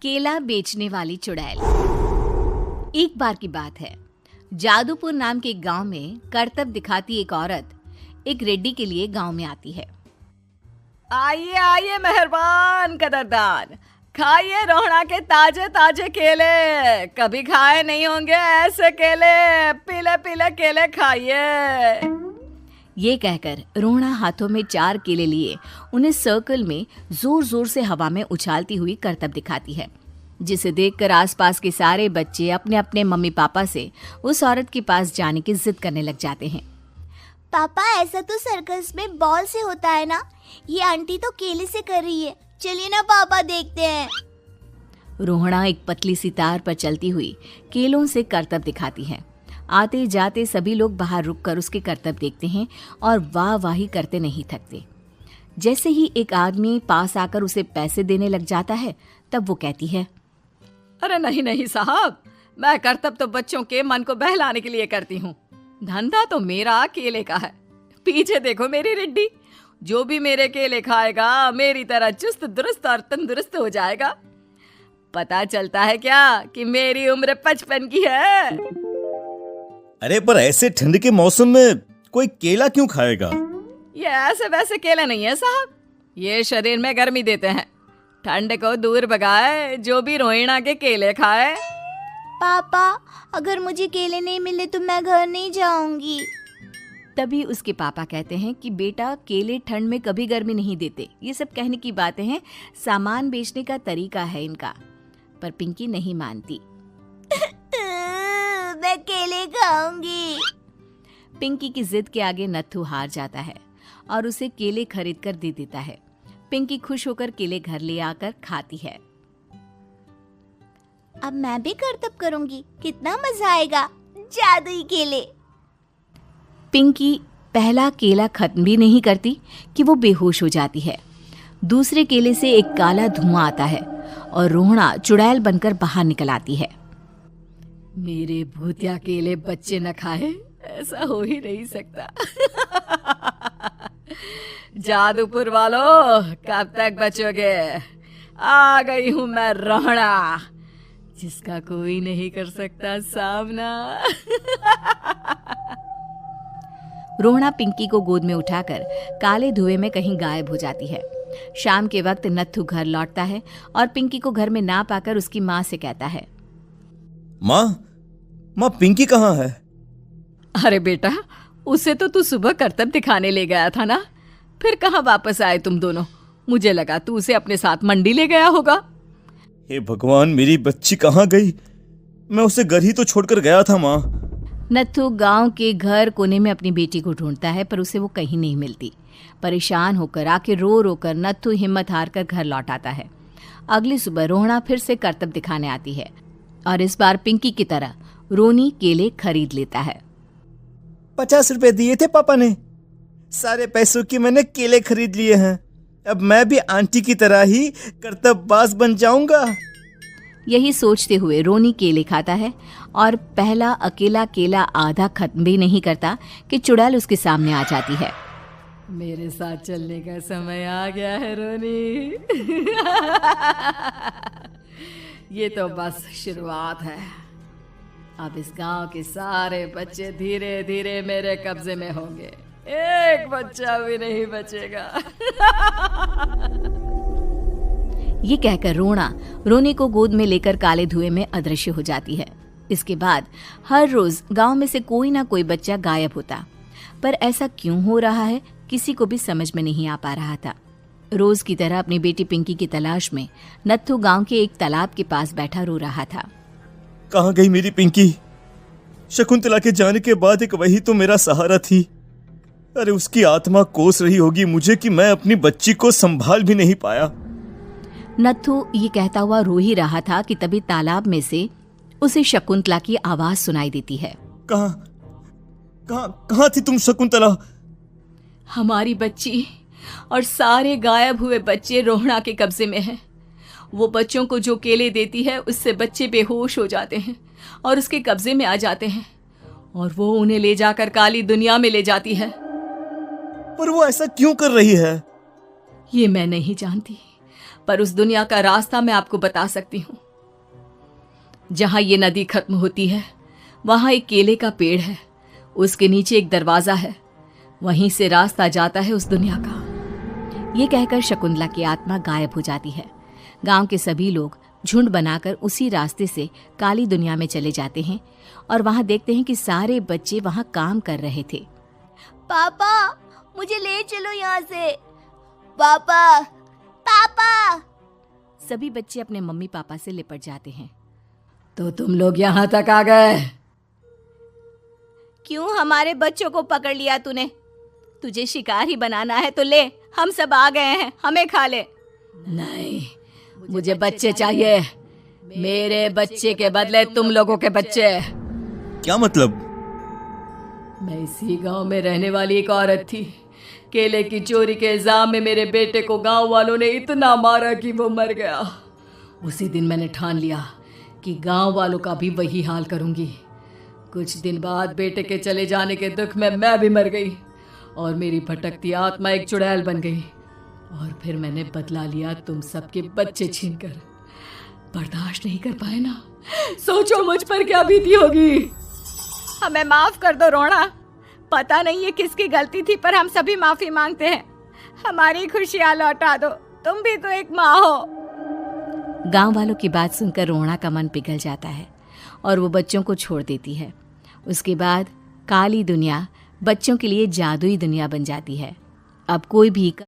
केला बेचने वाली चुड़ैल। एक बार की बात है, जादूपुर नाम के गांव में करतब दिखाती एक औरत एक रेड्डी के लिए गांव में आती है। आइए आइए मेहरबान कदरदान, खाइए रोहड़ा के ताजे ताजे केले। कभी खाए नहीं होंगे ऐसे केले, पीले पीले केले खाइए। ये कहकर रोहड़ा हाथों में 4 केले लिए उन्हें सर्कल में जोर जोर से हवा में उछालती हुई करतब दिखाती है, जिसे देखकर आसपास के सारे बच्चे अपने अपने मम्मी पापा से उस औरत के पास जाने की जिद करने लग जाते हैं। पापा, ऐसा तो सर्कस में बॉल से होता है ना, ये आंटी तो केले से कर रही है। चलिए ना पापा, देखते हैं। रोहड़ा एक पतली सी तार पर चलती हुई केलों से करतब दिखाती है। आते जाते सभी लोग बाहर रुककर उसके करतब देखते हैं और वाह वाही करते नहीं थकते। जैसे ही एक आदमी पास आकर उसे पैसे देने लग जाता है, तब वो कहती है, अरे नहीं नहीं साहब, मैं करतब तो बच्चों के मन को बहलाने के लिए करती हूँ। धंधा तो मेरा केले का है। पीछे देखो मेरी रिड्डी, जो भी मेरे केले खाएगा मेरी तरह चुस्त दुरुस्त और तंदुरुस्त हो जाएगा। पता चलता है क्या कि मेरी उम्र 55 की है। अरे पर ऐसे ठंड के मौसम में कोई केला क्यों खाएगा? ये ऐसे वैसे केले नहीं है साहब, ये शरीर में गर्मी देते हैं। ठंड को दूर भगाए जो भी रोहिणा के केले खाए। पापा, अगर मुझे केले नहीं मिले तो मैं घर नहीं जाऊंगी। तभी उसके पापा कहते हैं कि बेटा, केले ठंड में कभी गर्मी नहीं देते। ये सब कहने की बातें हैं, सामान बेचने का तरीका है इनका। पर पिंकी नहीं मानती। मैं केले खाऊंगी। पिंकी की जिद के आगे नत्थू हार जाता है और उसे केले खरीद कर दे देता है। पिंकी खुश होकर केले घर ले आकर खाती है। अब मैं भी करतब करूंगी, कितना मजा आएगा। जादुई केले। पिंकी पहला केला खत्म भी नहीं करती कि वो बेहोश हो जाती है। दूसरे केले से एक काला धुआं आता है और रोहड़ा चुड़ैल बनकर बाहर निकल आती है। मेरे भूतिया केले बच्चे न खाए, ऐसा हो ही नहीं सकता। जादूपुर वालों, कब तक बचोगे? आ गई हूं मैं रोहड़ा, जिसका कोई नहीं कर सकता सामना। रोहड़ा पिंकी को गोद में उठाकर काले धुएं में कहीं गायब हो जाती है। शाम के वक्त नत्थू घर लौटता है और पिंकी को घर में ना पाकर उसकी माँ से कहता है, माँ पिंकी कहाँ है? अरे बेटा, उसे तो तू सुबह करतब दिखाने ले गया था ना, फिर कहाँ वापस आए तुम दोनों? मुझे लगा तू उसे अपने साथ मंडी ले गया होगा। हे भगवान, मेरी बच्ची कहाँ गई? मैं उसे घर ही तो छोड़कर गया था माँ। नत्थू गांव के घर कोने में अपनी बेटी को ढूंढता है, पर उसे वो कहीं नहीं मिलती। परेशान होकर आके रो रो कर नत्थू हिम्मत हार कर घर लौट आता है। अगली सुबह रोहड़ा फिर से करतब दिखाने आती है और इस बार पिंकी की तरह रोनी केले खरीद लेता है। 50 रुपए दिए थे पापा ने, सारे पैसों की मैंने केले खरीद लिए हैं। अब मैं भी आंटी की तरह ही करतबबाज बन जाऊंगा। यही सोचते हुए रोनी केले खाता है और पहला अकेला केला आधा खत्म भी नहीं करता कि चुड़ैल उसके सामने आ जाती है। मेरे साथ चलने का समय आ गया है रोनी। ये तो बस शुरुआत है। अब इस गांव के सारे बच्चे धीरे धीरे मेरे कब्जे में होंगे, एक बच्चा भी नहीं बचेगा। ये कहकर रोना रोनी को गोद में लेकर काले धुएं में अदृश्य हो जाती है। इसके बाद हर रोज गांव में से कोई ना कोई बच्चा गायब होता, पर ऐसा क्यों हो रहा है किसी को भी समझ में नहीं आ पा रहा था। रोज की तरह अपनी बेटी पिंकी की तलाश में नत्थू गांव के एक तालाब के पास बैठा रो रहा था। कहाँ गई मेरी पिंकी? शकुंतला के जाने के बाद एक वही तो मेरा सहारा थी। अरे उसकी आत्मा कोस रही होगी मुझे कि मैं अपनी बच्ची को संभाल भी नहीं पाया। नत्थू ये कहता हुआ रो ही रहा था कि तभी तालाब में से उसे शकुंतला की आवाज सुनाई देती है। कहाँ थी तुम शकुंतला? हमारी बच्ची और सारे गायब हुए बच्चे रोहड़ा के कब्जे में हैं। वो बच्चों को जो केले देती है उससे बच्चे बेहोश हो जाते हैं और उसके कब्जे में आ जाते हैं और वो उन्हें ले जाकर काली दुनिया में ले जाती है। पर वो ऐसा क्यों कर रही है? ये मैं नहीं जानती, पर उस दुनिया का रास्ता मैं आपको बता सकती हूँ। जहां ये नदी खत्म होती है वहां एक केले का पेड़ है, उसके नीचे एक दरवाजा है, वहीं से रास्ता जाता है उस दुनिया का। ये कहकर शकुंतला की आत्मा गायब हो जाती है। गांव के सभी लोग झुंड बनाकर उसी रास्ते से काली दुनिया में चले जाते हैं और वहां देखते हैं कि सारे बच्चे वहां काम कर रहे थे। पापा मुझे ले चलो यहाँ से। पापा पापा। सभी बच्चे अपने मम्मी पापा से लिपट जाते हैं। तो तुम लोग यहाँ तक आ गए? क्यों हमारे बच्चों को पकड़ लिया तूने? तुझे शिकार ही बनाना है तो ले, हम सब आ गए हैं, हमें खा ले। नहीं, मुझे बच्चे चाहिए। मेरे बच्चे के बदले तुम लोगों के बच्चे। क्या मतलब? मैं इसी गांव में रहने वाली एक औरत थी। केले की चोरी के इल्जाम में मेरे बेटे को गांव वालों ने इतना मारा कि वो मर गया। उसी दिन मैंने ठान लिया कि गांव वालों का भी वही हाल करूंगी। कुछ दिन बाद बेटे के चले जाने के दुख में मैं भी मर गई और मेरी भटकती आत्मा एक चुड़ैल बन गई। और फिर मैंने बदला लिया तुम सबके बच्चे छीनकर। बर्दाश्त नहीं कर पाए ना, सोचो मुझ पर क्या बीती होगी। हमें माफ कर दो रोना, पता नहीं ये किसकी गलती थी पर हम सभी माफी मांगते हैं। हमारी खुशियां लौटा दो, तुम भी तो एक माँ हो। गांव वालों की बात सुनकर रोना का मन पिघल जाता है और वो बच्चों को छोड़ देती है। उसके बाद काली दुनिया बच्चों के लिए जादुई दुनिया बन जाती है। अब कोई भी